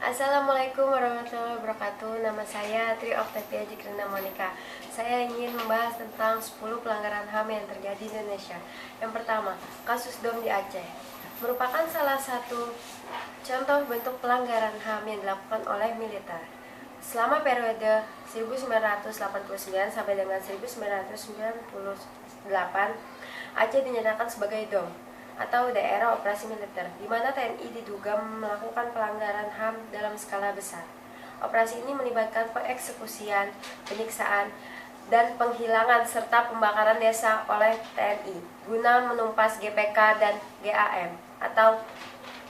Assalamualaikum warahmatullahi wabarakatuh. Nama saya Tri Oktavia Jikrina Monika. Saya ingin membahas tentang 10 pelanggaran HAM yang terjadi di Indonesia. Yang pertama, kasus Dom di Aceh merupakan salah satu contoh bentuk pelanggaran HAM yang dilakukan oleh militer. Selama periode 1989 sampai dengan 1998, Aceh dinyatakan sebagai DOM atau daerah operasi militer, di mana TNI diduga melakukan pelanggaran HAM dalam skala besar. Operasi ini melibatkan pengeksekusian, penyiksaan, dan penghilangan serta pembakaran desa oleh TNI guna menumpas GPK dan GAM atau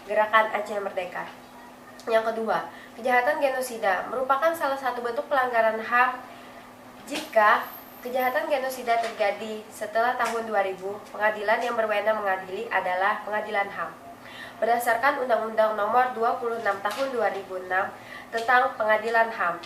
Gerakan Aceh Merdeka. Yang kedua, kejahatan genosida merupakan salah satu bentuk pelanggaran HAM jika kejahatan genosida terjadi setelah tahun 2000, pengadilan yang berwenang mengadili adalah Pengadilan HAM. Berdasarkan Undang-Undang Nomor 26 Tahun 2006 tentang Pengadilan HAM,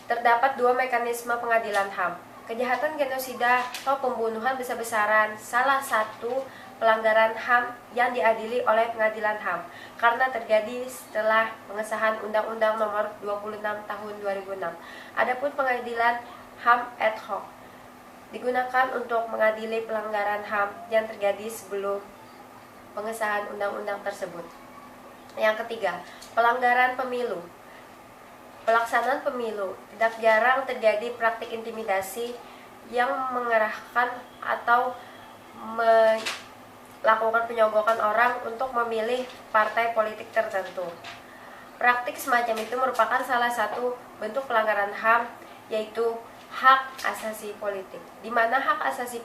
terdapat dua mekanisme pengadilan HAM. Kejahatan genosida atau pembunuhan besar-besaran salah satu pelanggaran HAM yang diadili oleh Pengadilan HAM karena terjadi setelah pengesahan Undang-Undang Nomor 26 Tahun 2006. Adapun Pengadilan HAM ad hoc digunakan untuk mengadili pelanggaran HAM yang terjadi sebelum pengesahan undang-undang tersebut. Yang ketiga, pelanggaran pemilu. Pelaksanaan pemilu tidak jarang terjadi praktik intimidasi yang mengerahkan atau melakukan penyogokan orang untuk memilih partai politik tertentu. Praktik semacam itu merupakan salah satu bentuk pelanggaran HAM, yaitu hak asasi politik, di mana hak asasi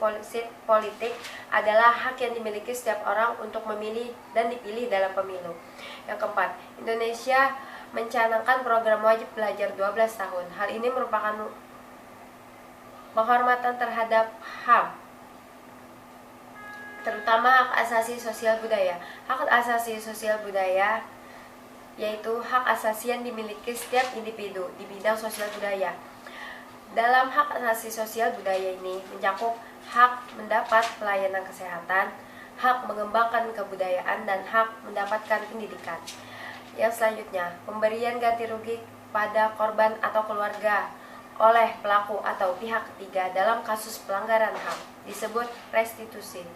politik adalah hak yang dimiliki setiap orang untuk memilih dan dipilih dalam pemilu. Yang keempat, Indonesia mencanangkan program wajib belajar 12 tahun. Hal ini merupakan penghormatan terhadap HAM, terutama hak asasi sosial budaya. Hak asasi sosial budaya yaitu hak asasi yang dimiliki setiap individu di bidang sosial budaya. Dalam hak asasi sosial budaya ini mencakup hak mendapat pelayanan kesehatan, hak mengembangkan kebudayaan, dan hak mendapatkan pendidikan. Yang selanjutnya, pemberian ganti rugi pada korban atau keluarga oleh pelaku atau pihak ketiga dalam kasus pelanggaran HAM disebut restitusi.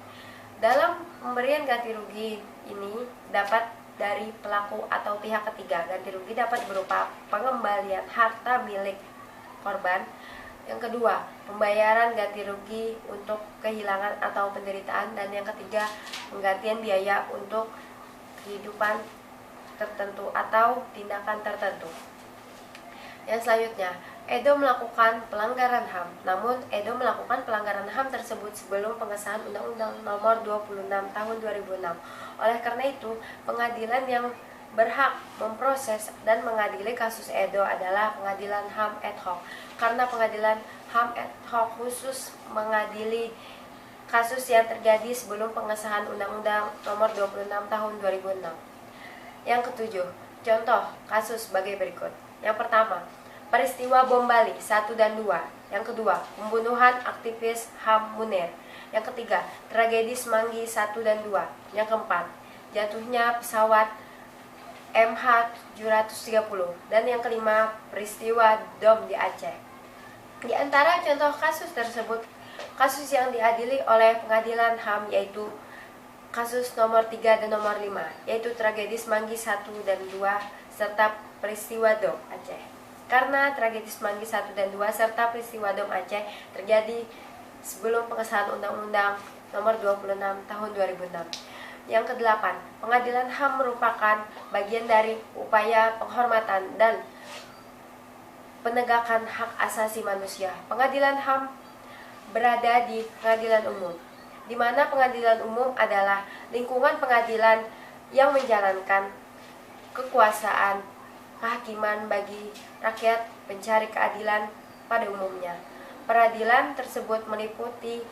Dalam pemberian ganti rugi ini dapat dari pelaku atau pihak ketiga. Ganti rugi dapat berupa pengembalian harta milik korban. Yang kedua, pembayaran ganti rugi untuk kehilangan atau penderitaan. Dan yang ketiga, penggantian biaya untuk kehidupan tertentu atau tindakan tertentu. Yang selanjutnya, Edo melakukan pelanggaran HAM. Namun, Edo melakukan pelanggaran HAM tersebut sebelum pengesahan Undang-Undang Nomor 26 Tahun 2006. Oleh karena itu, pengadilan yang berhak memproses dan mengadili kasus Edo adalah Pengadilan HAM ad hoc, karena Pengadilan HAM ad hoc khusus mengadili kasus yang terjadi sebelum pengesahan Undang-Undang Nomor 26 Tahun 2006. Yang ketujuh, contoh kasus sebagai berikut. Yang pertama, peristiwa bom Bali 1 dan 2. Yang kedua, pembunuhan aktivis HAM Munir. Yang ketiga, tragedi Semanggi 1 dan 2. Yang keempat, jatuhnya pesawat MH730. Dan yang kelima, peristiwa DOM di Aceh. Di antara contoh kasus tersebut, kasus yang diadili oleh Pengadilan HAM yaitu kasus nomor 3 dan nomor 5, yaitu tragedi Semanggi 1 dan 2 serta peristiwa DOM Aceh. Karena tragedi Semanggi 1 dan 2 serta peristiwa DOM Aceh terjadi sebelum pengesahan Undang-Undang Nomor 26 Tahun 2006. Yang kedelapan, Pengadilan HAM merupakan bagian dari upaya penghormatan dan penegakan hak asasi manusia. Pengadilan HAM berada di pengadilan umum, di mana pengadilan umum adalah lingkungan pengadilan yang menjalankan kekuasaan kehakiman bagi rakyat pencari keadilan pada umumnya. Peradilan tersebut meliputi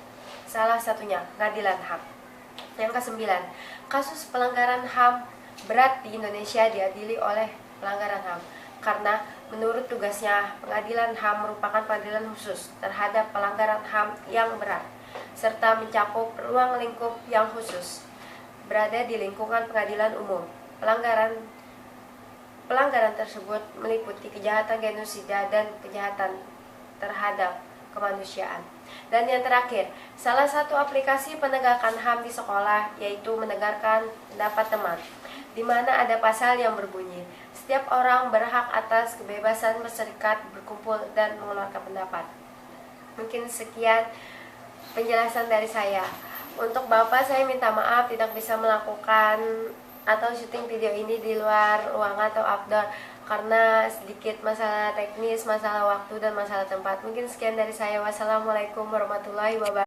salah satunya pengadilan HAM. Yang kesembilan, kasus pelanggaran HAM berat di Indonesia diadili oleh pelanggaran HAM karena menurut tugasnya pengadilan HAM merupakan pengadilan khusus terhadap pelanggaran HAM yang berat serta mencakup ruang lingkup yang khusus berada di lingkungan pengadilan umum. Pelanggaran pelanggaran tersebut meliputi kejahatan genosida dan kejahatan terhadap kemanusiaan. Dan yang terakhir, salah satu aplikasi penegakan HAM di sekolah yaitu mendengarkan pendapat teman, di mana ada pasal yang berbunyi, setiap orang berhak atas kebebasan berserikat, berkumpul, dan mengeluarkan pendapat. Mungkin sekian penjelasan dari saya. Untuk Bapak, saya minta maaf tidak bisa melakukan atau syuting video ini di luar ruangan atau outdoor karena sedikit masalah teknis, masalah waktu, dan masalah tempat. Mungkin sekian dari saya. Wassalamualaikum warahmatullahi wabarakatuh.